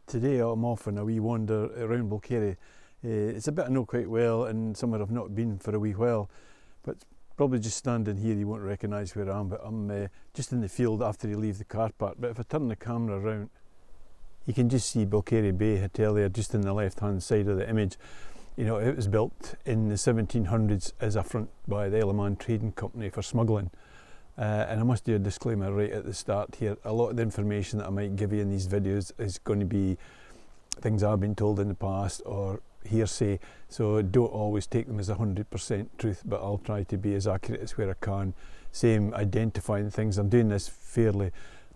Today I'm off on a wee wander around Balcary. It's a bit I know quite well and somewhere I've not been for a wee while, but probably just standing here you won't recognise where I am, but I'm just in the field after you leave the car park. But if I turn the camera around, you can just see Balcary Bay Hotel there just in the left hand side of the image. You know, it was built in the 1700s as a front by the Isle of Man Trading Company for smuggling. And I must do a disclaimer right at the start here. A lot of the information that I might give you in these videos is going to be things I've been told in the past or hearsay, so don't always take them as 100% truth, but I'll try to be as accurate as where I can. Same identifying things. I'm doing this fairly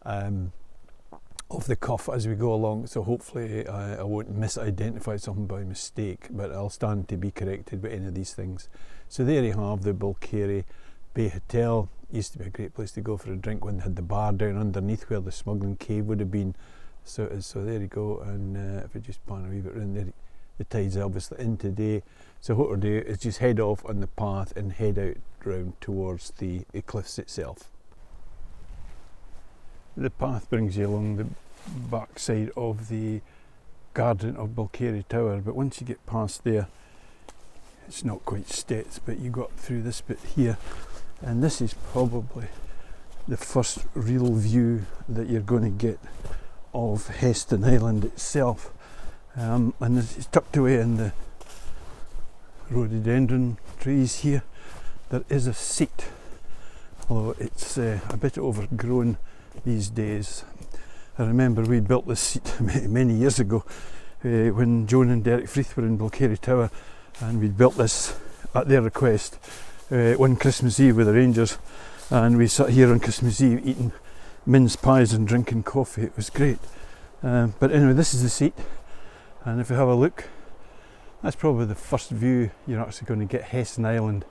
off the cuff as we go along, so hopefully I won't misidentify something by mistake, but I'll stand to be corrected by any of these things. So there you have the Balcary Bay Hotel. Used to be a great place to go for a drink when they had the bar down underneath where the smuggling cave would have been. So there you go, and if I just pan a wee bit around there, the tide's obviously in today. So what we'll do is just head off on the path and head out round towards the cliffs itself. The path brings you along the back side of the garden of Balcary Tower, but once you get past there, it's not quite steps, but you go up through this bit here, and this is probably the first real view that you're going to get of Heston Island itself, and it's tucked away in the rhododendron trees here. There is a seat, although it's a bit overgrown these days. I remember we built this seat many years ago when Joan and Derek Freeth were in Balcary Tower, and we built this at their request one Christmas Eve with the Rangers, and we sat here on Christmas Eve eating mince pies and drinking coffee. It was great. But anyway, this is the seat, and if you have a look, that's probably the first view you're actually going to get Heston Island.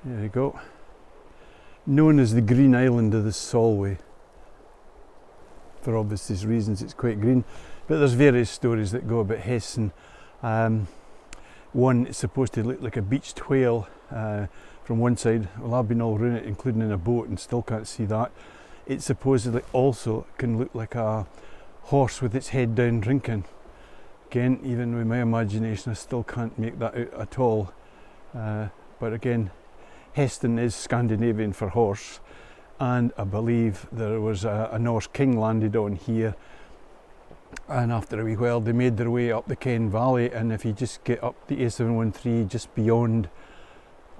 There you go. Known as the Green Island of the Solway. For obvious reasons, it's quite green. But there's various stories that go about Heston. One, it's supposed to look like a beached whale from one side. Well, I've been all around it, including in a boat, and still can't see that. It supposedly also can look like a horse with its head down drinking. Again, even with my imagination, I still can't make that out at all. But again, Heston is Scandinavian for horse, and I believe there was a Norse king landed on here, and after a wee while they made their way up the Ken Valley, and if you just get up the A713 just beyond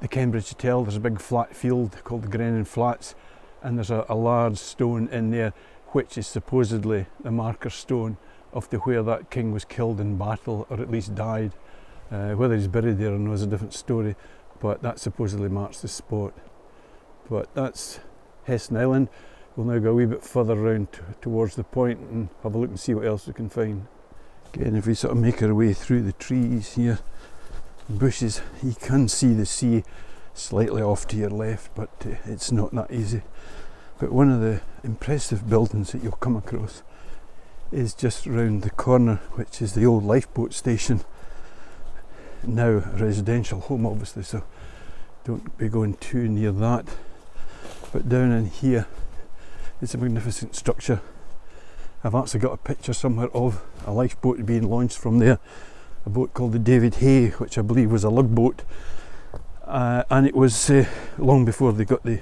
the Cambridge Hotel, there's a big flat field called the Grennan Flats, and there's a large stone in there which is supposedly the marker stone of where that king was killed in battle, or at least died. Whether he's buried there or not is a different story, but that supposedly marks the spot. But that's Heston Island. We'll now go a wee bit further around towards the point and have a look and see what else we can find. Again, if we sort of make our way through the trees here, bushes, you can see the sea slightly off to your left, but it's not that easy. But one of the impressive buildings that you'll come across is just round the corner, which is the old lifeboat station. Now a residential home, obviously, so don't be going too near that. But down in here, it's a magnificent structure. I've actually got a picture somewhere of a lifeboat being launched from there, a boat called the David Hay, which I believe was a lug boat, and it was long before they got the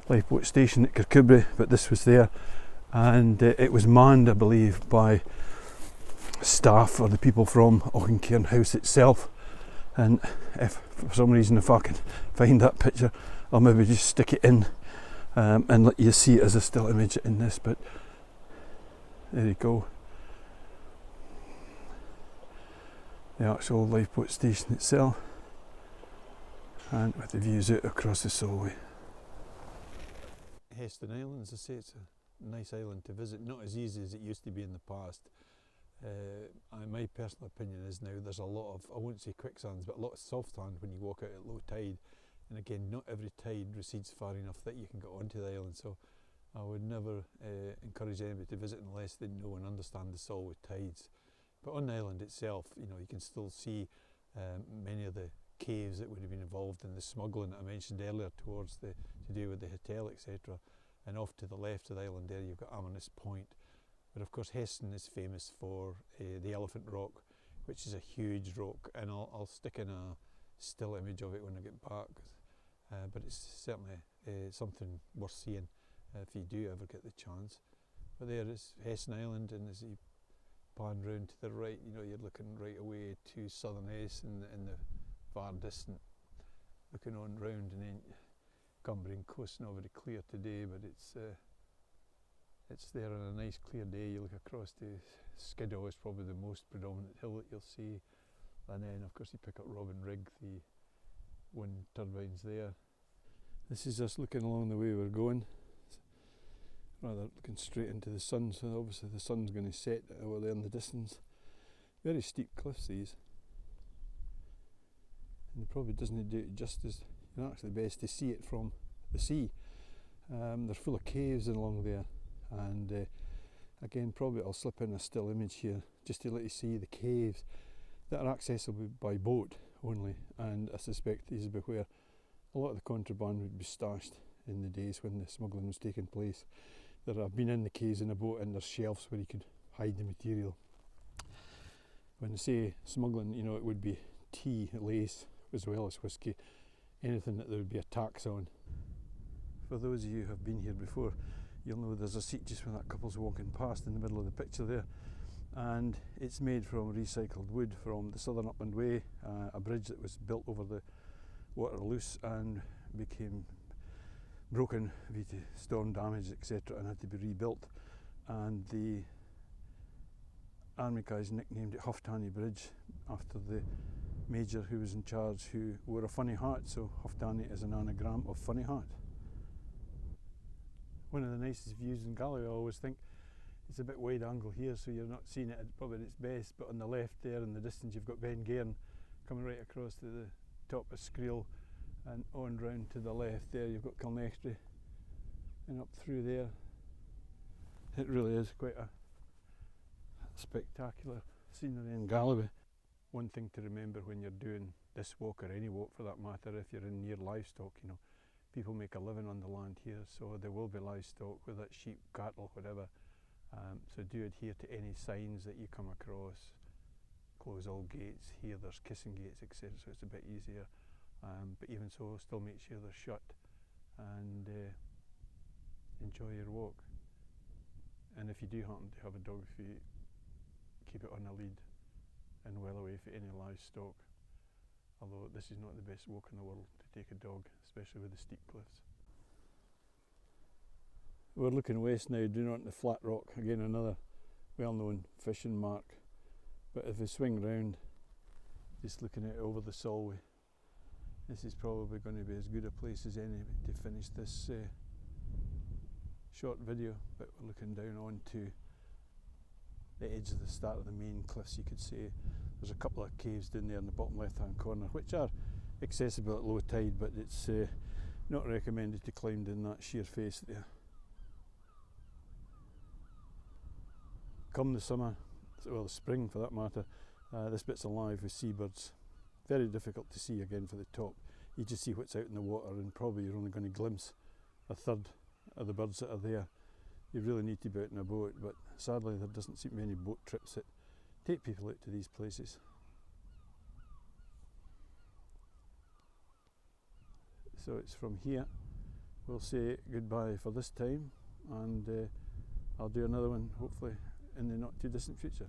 lifeboat station at Kirkcudbright, but this was there, and it was manned, I believe, by staff or the people from Auchencairn House itself. And if for some reason, if I can find that picture, I'll maybe just stick it in and let you see it as a still image in this. But there you go, the actual lifeboat station itself, and with the views out across the Solway. Heston Island, as I say, it's a nice island to visit, not as easy as it used to be in the past. My personal opinion is now there's a lot of, I won't say quicksands, but a lot of soft sand when you walk out at low tide. And again, not every tide recedes far enough that you can get onto the island, so I would never encourage anybody to visit unless they know and understand the Solway tides. But on the island itself, you know, you can still see many of the caves that would have been involved in the smuggling that I mentioned earlier towards to do with the hotel, etc. And off to the left of the island there, you've got Ammonist Point, But of course Heston is famous for the Elephant Rock, which is a huge rock, and I'll stick in a still image of it when I get back. But it's certainly something worth seeing if you do ever get the chance. But there is Heston Island, and as you pan round to the right, you know, you're looking right away to southern Heston in the far distant, looking on round, and then Cumbrian coast, not very clear today, but it's there on a nice clear day. You look across to Skiddaw, is probably the most predominant hill that you'll see, and then of course you pick up Robin Rigg, the wind turbines there. This is us looking along the way we're going, rather looking straight into the sun, so obviously the sun's going to set over there in the distance. Very steep cliffs these, and it probably doesn't do it justice. It's actually best to see it from the sea. They're full of caves along there, and again probably I'll slip in a still image here just to let you see the caves that are accessible by boat only, and I suspect these would be where a lot of the contraband would be stashed in the days when the smuggling was taking place. I've been in the caves in a boat, and there's shelves where you could hide the material. When I say smuggling, you know, it would be tea, lace, as well as whisky, anything that there would be a tax on. For those of you who have been here before, you'll know there's a seat just when that couple's walking past in the middle of the picture there, and it's made from recycled wood from the Southern Upland Way, a bridge that was built over the Waterloose and became broken due to storm damage, etc., and had to be rebuilt, and the army guys nicknamed it Hoftanny Bridge after the major who was in charge, who wore a funny hat, so Hoftanny is an anagram of funny hat. One of the nicest views in Galloway, I always think. It's a bit wide angle here, so you're not seeing it probably at its best, but on the left there in the distance you've got Ben Gairn coming right across to the top of Scriel, and on round to the left there you've got Kilnechty, and up through there. It really is quite a spectacular scenery in Galloway. One thing to remember when you're doing this walk, or any walk for that matter, if you're in near livestock, you know, people make a living on the land here, so there will be livestock, whether it's sheep, cattle, whatever. So do adhere to any signs that you come across. Close all gates. Here there's kissing gates, etc., so it's a bit easier. But even so, still make sure they're shut, and enjoy your walk. And if you do happen to have a dog, if you keep it on a lead and well away from any livestock, although this is not the best walk in the world to take a dog, especially with the steep cliffs. We're looking west now, down onto the flat rock, again another well-known fishing mark. But if we swing round, just looking at it over the Solway, this is probably going to be as good a place as any to finish this short video. But we're looking down onto the edge of the start of the main cliffs, you could say. There's a couple of caves down there in the bottom left hand corner, which are accessible at low tide, but it's not recommended to climb down that sheer face there. Come the summer, well the spring for that matter, this bit's alive with seabirds. Very difficult to see again for the top. You just see what's out in the water, and probably you're only going to glimpse a third of the birds that are there. You really need to be out in a boat, but sadly there doesn't seem many boat trips that take people out to these places. So it's from here we'll say goodbye for this time, and I'll do another one hopefully in the not too distant future.